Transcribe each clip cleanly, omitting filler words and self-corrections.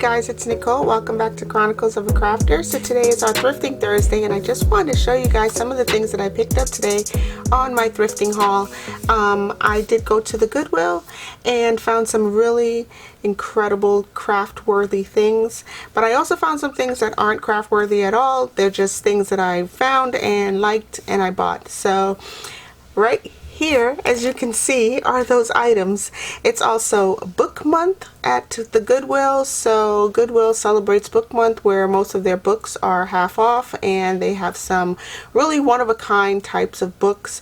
guys, it's Nicole. Welcome back to Chronicles of a Crafter. So today is our Thrifting Thursday, and I just wanted to show you guys some of the things that I picked up today on my thrifting haul. I did go to the Goodwill and found some really incredible craft-worthy things, but I also found some things that aren't craft-worthy at all. They're just things that I found and liked and I bought. So right here, as you can see, are those items. It's also book month at the Goodwill, so Goodwill celebrates book month where most of their books are half off, and they have some really one-of-a-kind types of books,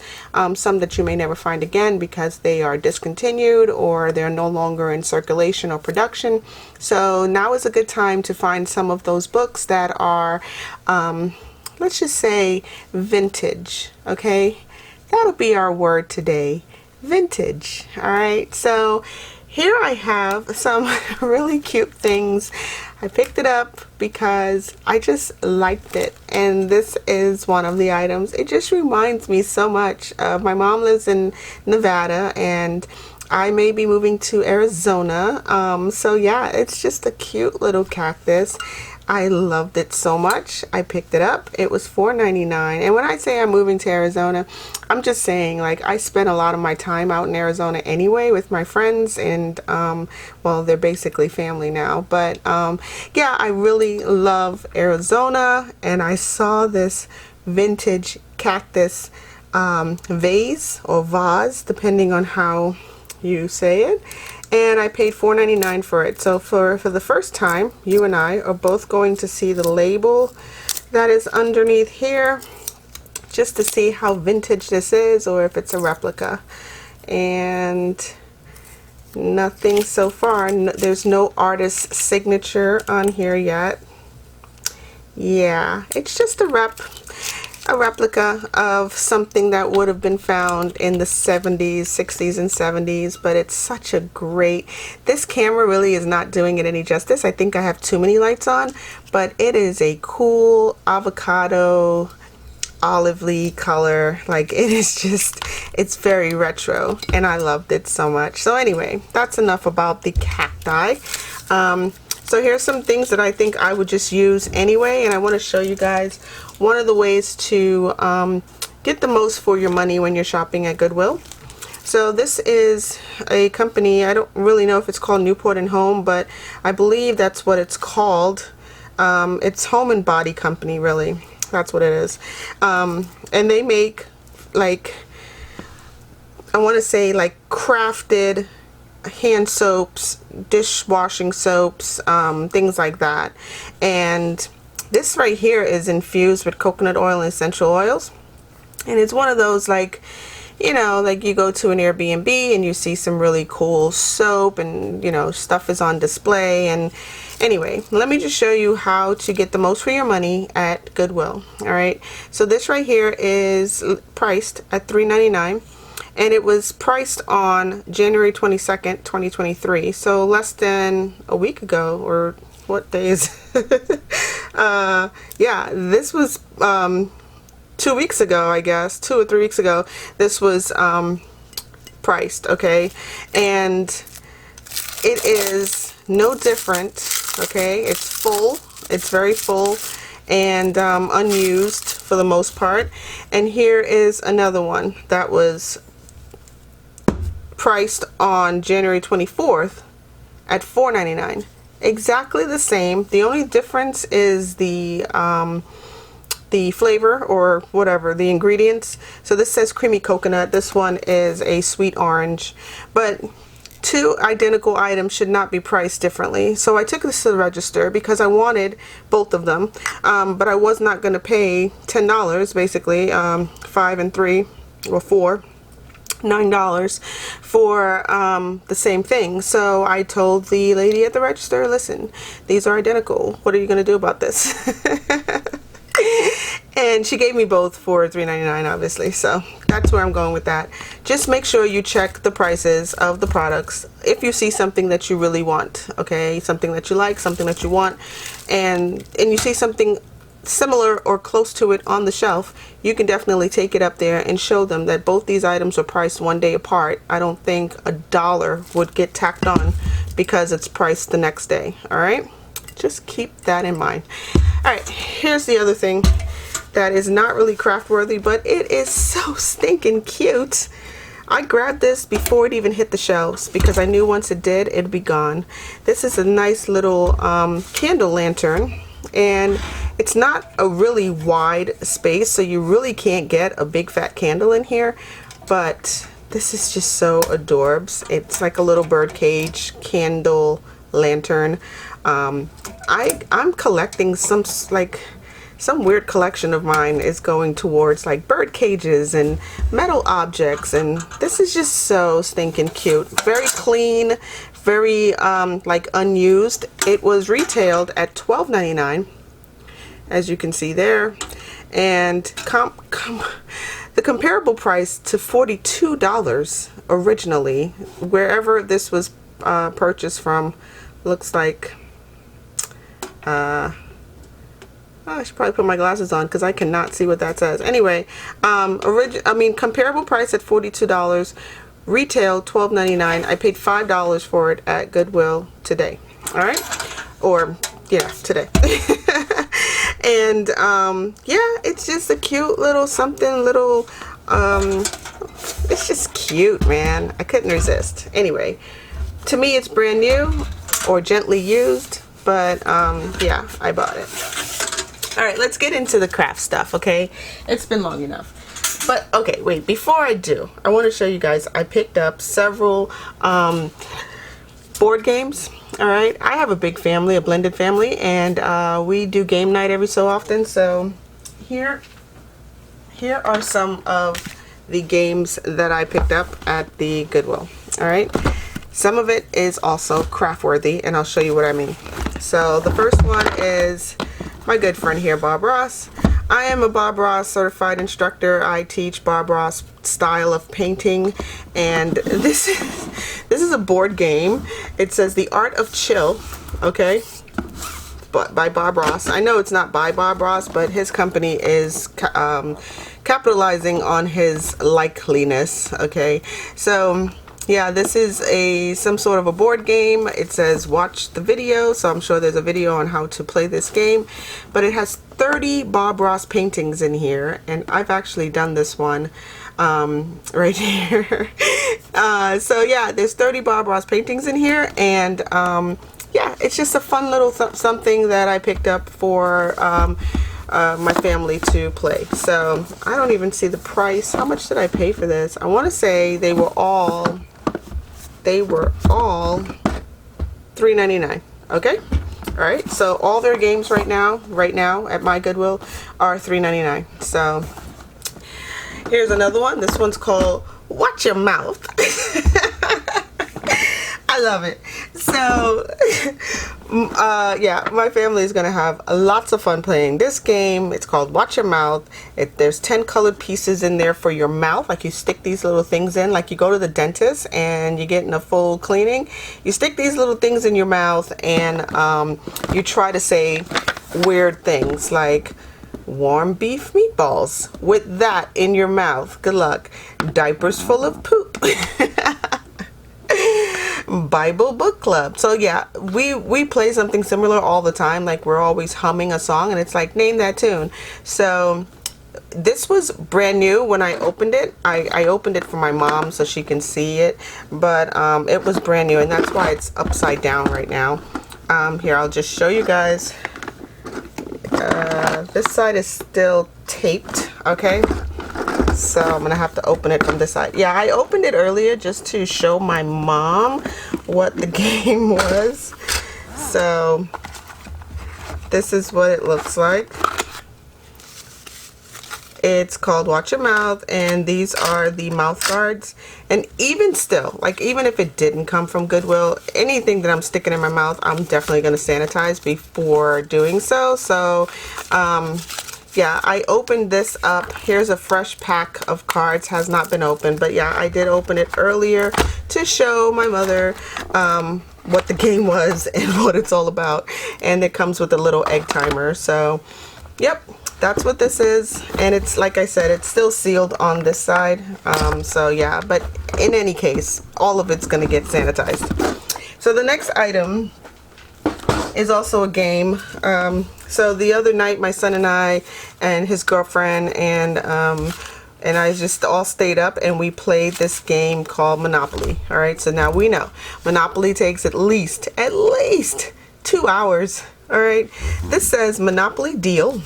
some that you may never find again because they are discontinued or they're no longer in circulation or production. So now is a good time to find some of those books that are let's just say vintage. Okay, that'll be our word today, vintage. All right, so here I have some really cute things. I picked it up because I just liked it, and this is one of the items. It just reminds me so much of my mom lives in Nevada, and I may be moving to Arizona. So yeah, it's just a cute little cactus. I loved it so much. I picked it up. It was $4.99. And when I say I'm moving to Arizona, I'm just saying, like, I spent a lot of my time out in Arizona anyway with my friends, and well, they're basically family now. But yeah, I really love Arizona, and I saw this vintage cactus vase or vase, depending on how you say it, and I paid $4.99 for it. So for the first time, you and I are both going to see the label that is underneath here, just to see how vintage this is or if it's a replica. And nothing so far. There's no artist's signature on here yet. Yeah, it's just a replica of something that would have been found in the 70s, 60s, and 70s, but it's such a great, this camera really is not doing it any justice. I think I have too many lights on, but it is a cool avocado olivey color. Like, it is just, it's very retro, and I loved it so much. So anyway, that's enough about the cacti. So here's some things that I think I would just use anyway, and I want to show you guys one of the ways to get the most for your money when you're shopping at Goodwill. So this is a company, I don't really know if it's called Newport and Home, but I believe that's what it's called. It's Home and Body Company, really. That's what it is. And they make, like, I want to say, like, crafted hand soaps, dishwashing soaps, things like that. And this right here is infused with coconut oil and essential oils, and it's one of those, like, you know, like you go to an Airbnb and you see some really cool soap, and you know, stuff is on display. And anyway, let me just show you how to get the most for your money at Goodwill. All right, so this right here is priced at $3.99. and it was priced on January 22nd, 2023, so less than a week ago, or what day is yeah, this was 2 weeks ago, I guess, 2 or 3 weeks ago, this was priced, okay? And it is no different, okay? It's full, it's very full, and unused for the most part. And here is another one that was priced on January 24th at $4.99. Exactly the same. The only difference is the flavor, or whatever, the ingredients. So this says creamy coconut. This one is a sweet orange. But two identical items should not be priced differently. So I took this to the register because I wanted both of them, but I was not going to pay $10, basically, 5 and 3 or 4. $9 for the same thing. So I told the lady at the register, listen, these are identical. What are you going to do about this? And she gave me both for $3.99, obviously. So that's where I'm going with that. Just make sure you check the prices of the products if you see something that you really want, okay? Something that you like, something that you want, and you see something similar or close to it on the shelf, you can definitely take it up there and show them that both these items are priced one day apart. I don't think $1 would get tacked on because it's priced the next day. All right, just keep that in mind. All right, here's the other thing that is not really craft worthy, but it is so stinking cute. I grabbed this before it even hit the shelves because I knew once it did, it'd be gone. This is a nice little candle lantern, and it's not a really wide space, so you really can't get a big fat candle in here, but this is just so adorbs. It's like a little bird cage candle lantern. I'm collecting some weird collection of mine is going towards like bird cages and metal objects, and this is just so stinking cute. Very clean, very like unused. It was retailed at $12.99, as you can see there, and the comparable price to $42 originally, wherever this was purchased from. Looks like I should probably put my glasses on because I cannot see what that says. Anyway, comparable price at $42, retail $12.99. I paid $5 for it at Goodwill today. All right, or yeah, today. And yeah, it's just a cute little something. Little, it's just cute, man. I couldn't resist. Anyway, to me, it's brand new or gently used, but yeah, I bought it. All right, let's get into the craft stuff, okay? It's been long enough. But, okay, wait, before I do, I want to show you guys, I picked up several board games, all right? I have a big family, a blended family, and we do game night every so often. So here are some of the games that I picked up at the Goodwill, all right? Some of it is also craft worthy, and I'll show you what I mean. So the first one is my good friend here, Bob Ross. I am a Bob Ross certified instructor. I teach Bob Ross style of painting, and this is a board game. It says The Art of Chill, okay, but by Bob Ross. I know it's not by Bob Ross, but his company is capitalizing on his likeliness, okay? So yeah, this is some sort of a board game. It says watch the video, so I'm sure there's a video on how to play this game, but it has 30 Bob Ross paintings in here, and I've actually done this one right here. So yeah, there's 30 Bob Ross paintings in here, and yeah, it's just a fun little something that I picked up for my family to play. So I don't even see the price. How much did I pay for this? I want to say they were all $3.99. Okay, all right, so all their games right now at my Goodwill are $3.99. So here's another one. This one's called Watch Your Mouth. I love it. So yeah, my family is gonna have lots of fun playing this game. It's called Watch Your Mouth. There's 10 colored pieces in there for your mouth. Like, you stick these little things in, like you go to the dentist and you're getting a full cleaning. You stick these little things in your mouth, and you try to say weird things like warm beef meatballs with that in your mouth. Good luck. Diapers full of poop. Bible book club. So yeah, we play something similar all the time. Like, we're always humming a song, and it's like, name that tune. So this was brand new when I opened it. I opened it for my mom so she can see it, but it was brand new, and that's why it's upside down right now. Here, I'll just show you guys. This side is still taped, okay? So I'm gonna have to open it from this side. Yeah, I opened it earlier just to show my mom what the game was. So this is what it looks like. It's called Watch Your Mouth, and these are the mouth guards. And even still, like, even if it didn't come from Goodwill, anything that I'm sticking in my mouth, I'm definitely going to sanitize before doing so. So yeah, I opened this up. Here's a fresh pack of cards, has not been opened, but yeah, I did open it earlier to show my mother what the game was and what it's all about. And it comes with a little egg timer. So yep, that's what this is. And it's, like I said, it's still sealed on this side. So yeah, but in any case, all of it's gonna get sanitized. So the next item is also a game. So the other night, my son and I and his girlfriend and I just all stayed up and we played this game called Monopoly. All right, so now we know Monopoly takes at least 2 hours. All right, this says Monopoly Deal.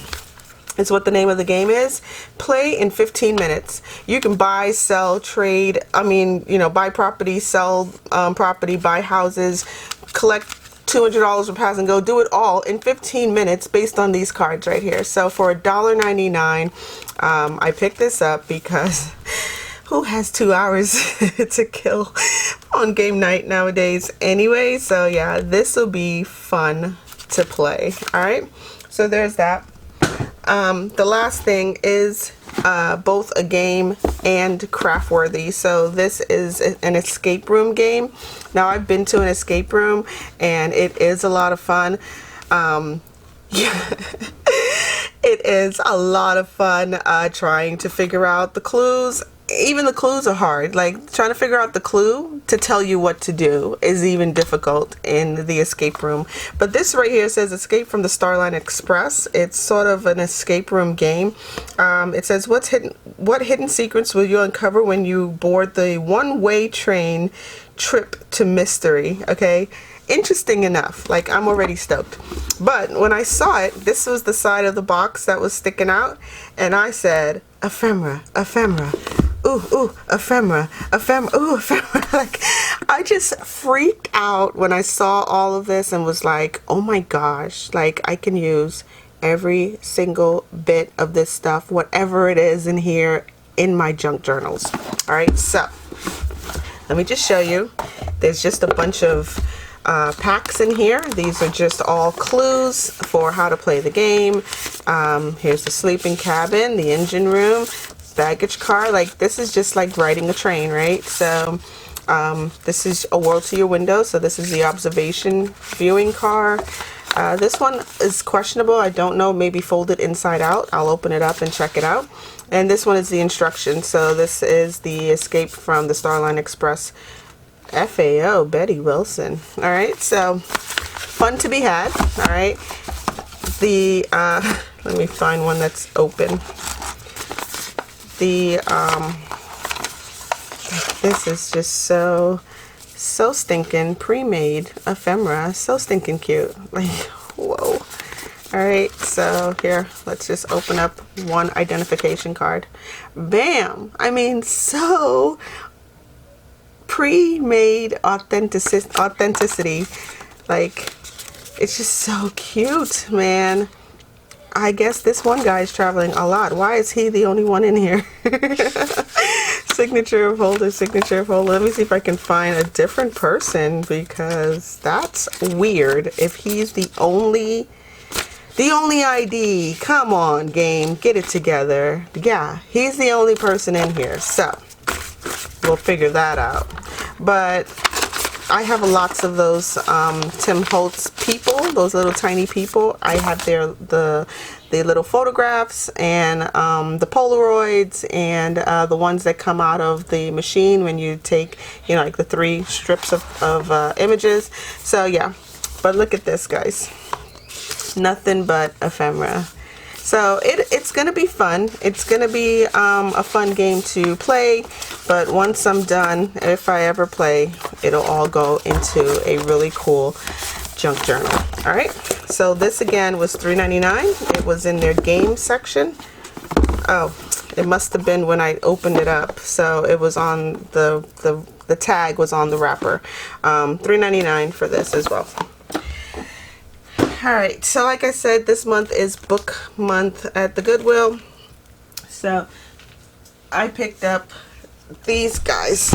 It's what the name of the game is. Play in 15 minutes. You can buy, sell, trade. Buy property, sell property, buy houses, collect $200 from Pass and Go. Do it all in 15 minutes based on these cards right here. So for $1.99, I picked this up because who has 2 hours to kill on game night nowadays anyway? So yeah, this will be fun to play. All right, so there's that. The last thing is both a game and craft worthy. So this is an escape room game. Now I've been to an escape room and it is a lot of fun. It is a lot of fun trying to figure out the clues. Even the clues are hard. Like trying to figure out the clue to tell you what to do is even difficult in the escape room. But this right here says Escape from the Starline Express. It's sort of an escape room game. It says what hidden secrets will you uncover when you board the one-way train trip to mystery? Okay, interesting enough. Like, I'm already stoked. But when I saw it, this was the side of the box that was sticking out, and I said ephemera, ephemera. Ooh, ephemera, ephemera, ooh, ephemera. Like, I just freaked out when I saw all of this and was like, oh my gosh, like I can use every single bit of this stuff, whatever it is in here, in my junk journals. All right, so let me just show you. There's just a bunch of packs in here. These are just all clues for how to play the game. Here's the sleeping cabin, the engine room, baggage car. Like, this is just like riding a train, right? So this is a world to your window. So this is the observation viewing car. This one is questionable. I don't know, maybe folded inside out. I'll open it up and check it out. And this one is the instructions. So this is the Escape from the Starline Express. FAO, Betty Wilson. All right, so fun to be had. All right, the let me find one that's open. The this is just so stinking pre-made ephemera, so stinking cute. Like, whoa. All right, so here, let's just open up one identification card. Bam! I mean, so pre-made authenticity. Like, it's just so cute, man. I guess this one guy is traveling a lot. Why is he the only one in here? Signature of holder, signature of holder. Let me see if I can find a different person, because that's weird if he's the only ID. Come on, game, get it together. Yeah, he's the only person in here, so we'll figure that out. But I have lots of those Tim Holtz people, those little tiny people. I have the little photographs and the Polaroids and the ones that come out of the machine when you take, you know, like the 3 strips of images. So yeah, but look at this, guys. Nothing but ephemera. So it's going to be fun. It's going to be a fun game to play, but once I'm done, if I ever play, it'll all go into a really cool junk journal. All right, so this again was $3.99. It was in their game section. Oh, it must have been when I opened it up. So it was on the tag was on the wrapper. $3.99 for this as well. Alright, so like I said, this month is book month at the Goodwill. So I picked up these guys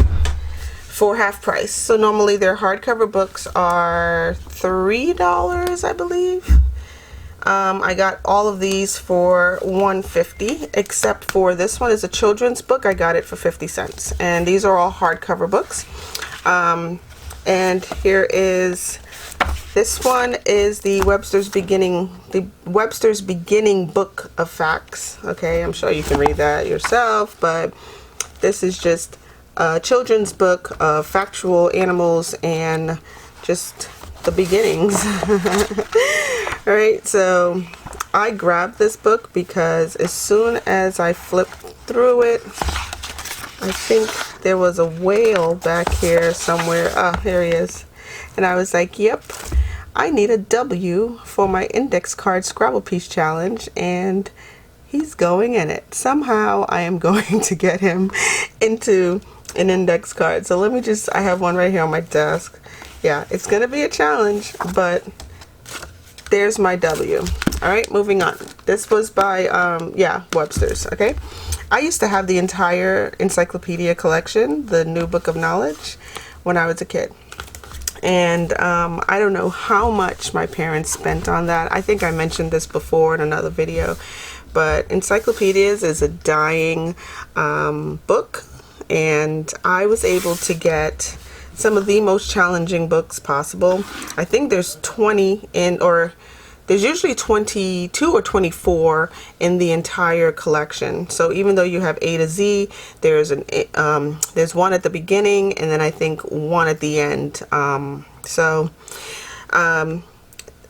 for half price. So normally their hardcover books are $3, I believe. I got all of these for $1.50, except for this one is a children's book. I got it for 50 cents. And these are all hardcover books. And here is... This one is the Webster's Beginning Book of Facts. Okay, I'm sure you can read that yourself, but this is just a children's book of factual animals and just the beginnings. All right, so I grabbed this book because as soon as I flipped through it, I think there was a whale back here somewhere. Ah, here he is. And I was like, yep, I need a W for my index card Scrabble piece challenge, and he's going in it. Somehow I am going to get him into an index card. So let me just, I have one right here on my desk. Yeah, it's going to be a challenge, but there's my W. All right, moving on. This was by, yeah, Webster's, okay? I used to have the entire encyclopedia collection, the New Book of Knowledge, when I was a kid. And I don't know how much my parents spent on that. I think I mentioned this before in another video, but encyclopedias is a dying book, and I was able to get some of the most challenging books possible. I think there's 20 in, or there's usually 22 or 24 in the entire collection. So even though you have A to Z, there's one at the beginning, and then I think one at the end.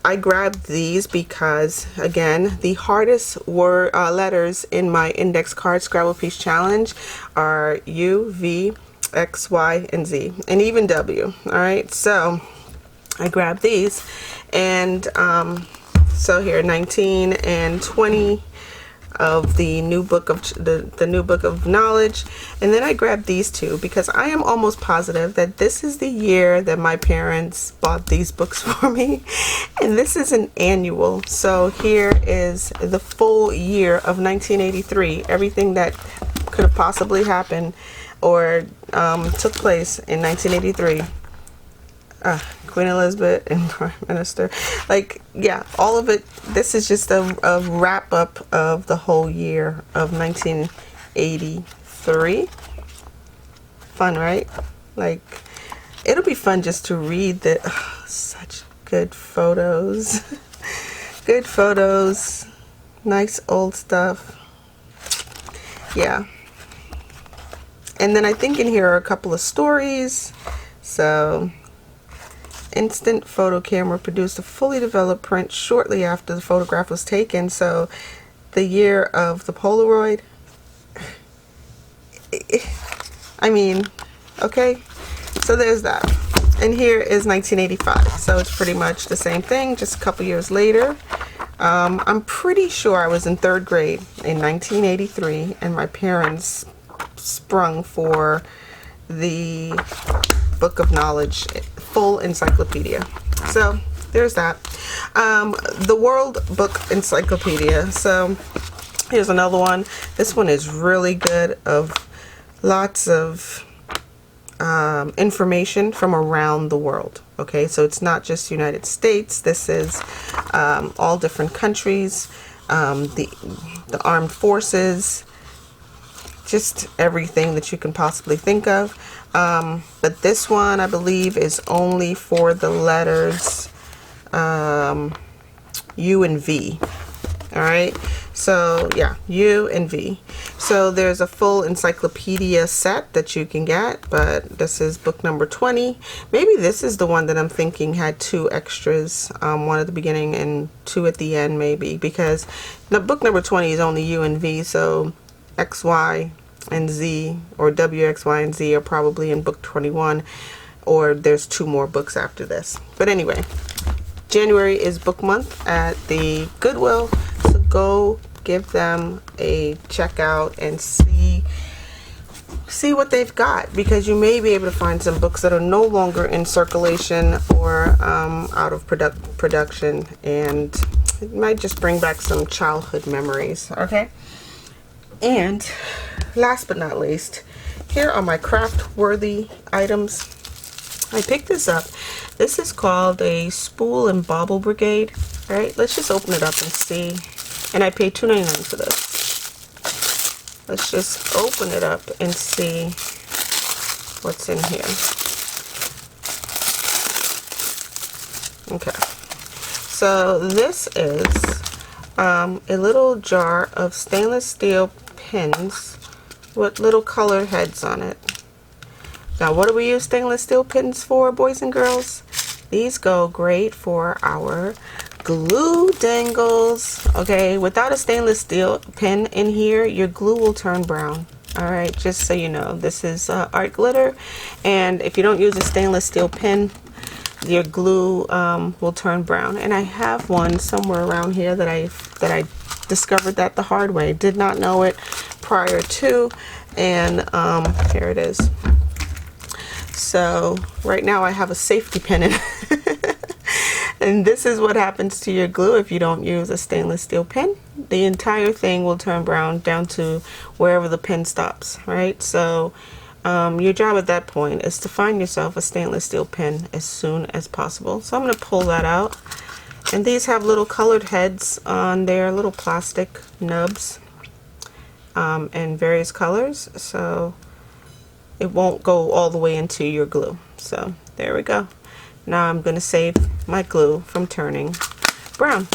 I grabbed these because, again, the hardest letters in my index card Scrabble piece challenge are U, V, X, Y, and Z, and even W. All right, so I grabbed these, and so here, 19 and 20 of the new book of the New Book of Knowledge, and then I grabbed these two because I am almost positive that this is the year that my parents bought these books for me, and this is an annual. So here is the full year of 1983, everything that could have possibly happened or took place in 1983. Queen Elizabeth and Prime Minister, like, yeah, all of it. This is just a wrap up of the whole year of 1983. Fun, right? Like, it'll be fun just to read the such good photos. Good photos, nice old stuff. Yeah. And then I think in here are a couple of stories. So, instant photo camera produced a fully developed print shortly after the photograph was taken. So the year of the Polaroid, I mean, okay, so there's that. And here is 1985, so it's pretty much the same thing, just a couple years later. I'm pretty sure I was in 3rd grade in 1983, and my parents sprung for the Book of Knowledge full encyclopedia. So there's that. The World Book Encyclopedia. So here's another one. This one is really good, of lots of information from around the world. Okay, so it's not just United States. This is all different countries, the armed forces, just everything that you can possibly think of. But this one, I believe, is only for the letters U and V. All right, so yeah, U and V. So there's a full encyclopedia set that you can get, but this is book number 20. Maybe this is the one that I'm thinking had 2 extras, one at the beginning and 2 at the end, maybe, because the book number 20 is only U and V, so X, Y, and Z, or W, X, Y, and Z are probably in book 21, or there's 2 more books after this. But anyway, January is book month at the Goodwill, so go give them a check out and see what they've got, because you may be able to find some books that are no longer in circulation or out of production, and it might just bring back some childhood memories. Okay, and last but not least, here are my craft worthy items. I picked this up. This is called a Spool and Bauble Brigade. All right, let's just open it up and see. And I paid $2.99 for this. Let's just open it up and see what's in here. Okay, so this is a little jar of stainless steel pins with little colored heads on it. Now, what do we use stainless steel pins for, boys and girls? These go great for our glue dangles. Okay, without a stainless steel pen in here, your glue will turn brown. All right, just so you know, this is art glitter, and if you don't use a stainless steel pen, your glue will turn brown. And I have one somewhere around here that I discovered that the hard way. Did not know it prior to, and here it is. So right now I have a safety pin in it. And this is what happens to your glue if you don't use a stainless steel pen. The entire thing will turn brown down to wherever the pen stops, right? So your job at that point is to find yourself a stainless steel pen as soon as possible. So I'm going to pull that out. And these have little colored heads on their little plastic nubs in various colors. So it won't go all the way into your glue. So there we go. Now I'm going to save my glue from turning brown.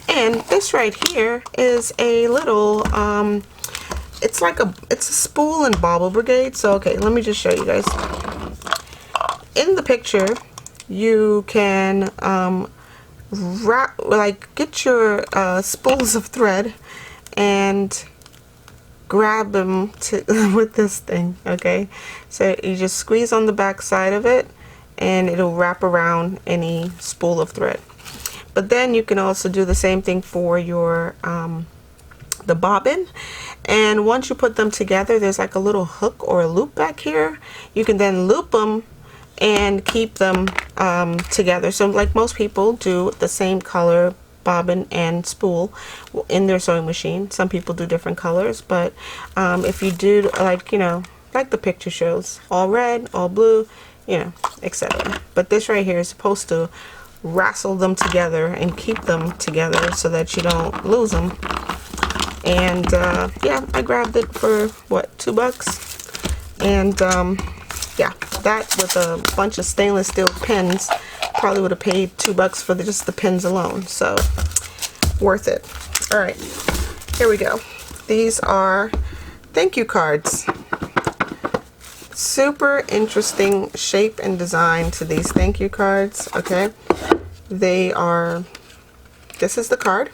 And this right here is a little, it's a spool and bauble brigade. So okay, let me just show you guys. In the picture, you can get your spools of thread and grab them with this thing. Okay, so you just squeeze on the back side of it, and it'll wrap around any spool of thread. But then you can also do the same thing for your the bobbin. And once you put them together, there's like a little hook or a loop back here. You can then loop them and keep them together. So like most people do the same color bobbin and spool in their sewing machine. Some people do different colors, but if you do, like, you know, like the picture shows, all red, all blue, you know, etc. But this right here is supposed to wrestle them together and keep them together so that you don't lose them. And yeah, I grabbed it for what, $2? And yeah, that with a bunch of stainless steel pins probably would have paid $2 for just the pins alone. So worth it. All right, here we go. These are thank you cards. Super interesting shape and design to these thank you cards. Okay, they are, this is the card.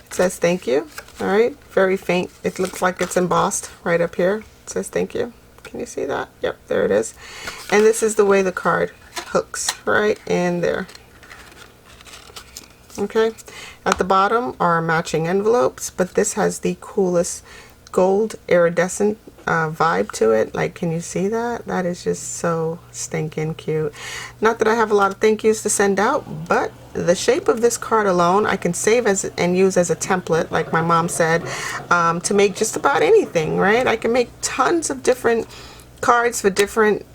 It says thank you. All right, very faint. It looks like it's embossed right up here. It says thank you. Can you see that? Yep, there it is. And this is the way the card hooks right in there. Okay, at the bottom are matching envelopes, but this has the coolest gold iridescent vibe to it. Like, can you see that? That is just so stinking cute. Not that I have a lot of thank yous to send out, but the shape of this card alone I can save as and use as a template, like my mom said, to make just about anything, right? I can make tons of different cards for different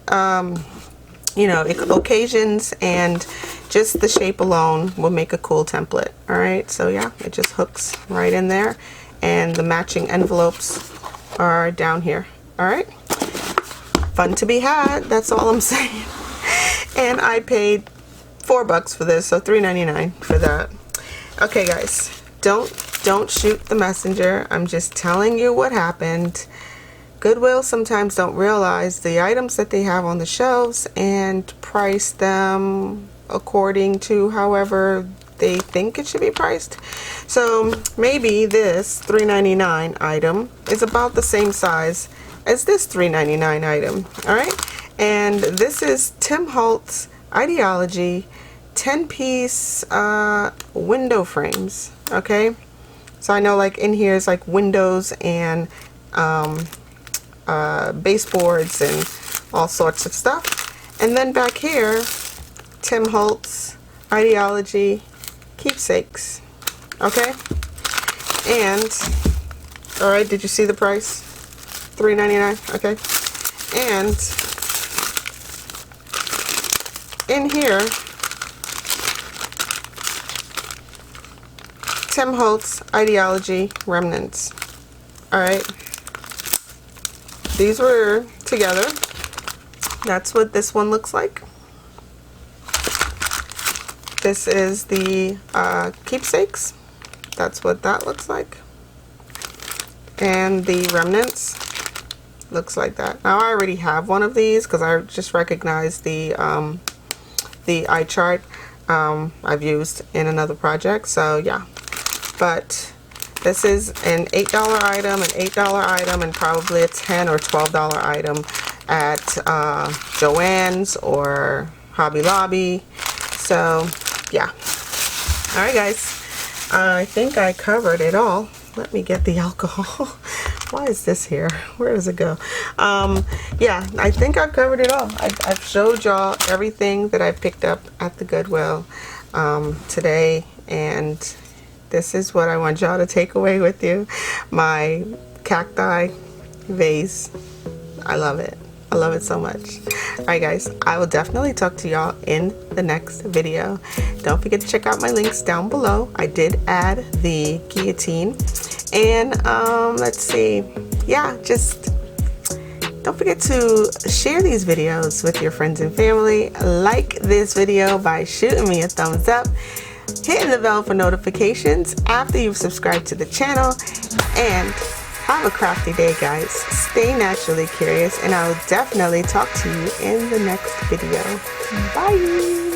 you know, occasions, and just the shape alone will make a cool template. All right, so yeah, it just hooks right in there, and the matching envelopes are down here. All right, fun to be had, that's all I'm saying. And I paid $4 for this, so $3.99 for that. Okay guys, don't shoot the messenger. I'm just telling you what happened. Goodwill sometimes don't realize the items that they have on the shelves and price them according to however they think it should be priced. So maybe this $3.99 item is about the same size as this $3.99 item. All right, and this is Tim Holtz's Ideology 10-piece window frames. Okay, so I know like in here is like windows and baseboards and all sorts of stuff. And then back here, Tim Holtz Ideology keepsakes. Okay, and all right, did you see the price? $3.99. Okay, and in here, Tim Holtz Ideology remnants. All right, these were together. That's what this one looks like. This is the keepsakes. That's what that looks like. And the remnants looks like that. Now I already have one of these because I just recognized the the eye chart I've used in another project. So yeah, but this is an $8 item, an $8 item, and probably a $10 or $12 item at Joann's or Hobby Lobby. So yeah. All right, guys. I think I covered it all. Let me get the alcohol. Why is this here? Where does it go? Yeah, I think I've covered it all. I've showed y'all everything that I picked up at the Goodwill today, and this is what I want y'all to take away with you. My cacti vase. I love it. I love it so much. Alright guys, I will definitely talk to y'all in the next video. Don't forget to check out my links down below. I did add the guillotine. And let's see. Yeah, just don't forget to share these videos with your friends and family. Like this video by shooting me a thumbs up, hitting the bell for notifications after you've subscribed to the channel, and have a crafty day, guys. Stay naturally curious, and I will definitely talk to you in the next video. Bye.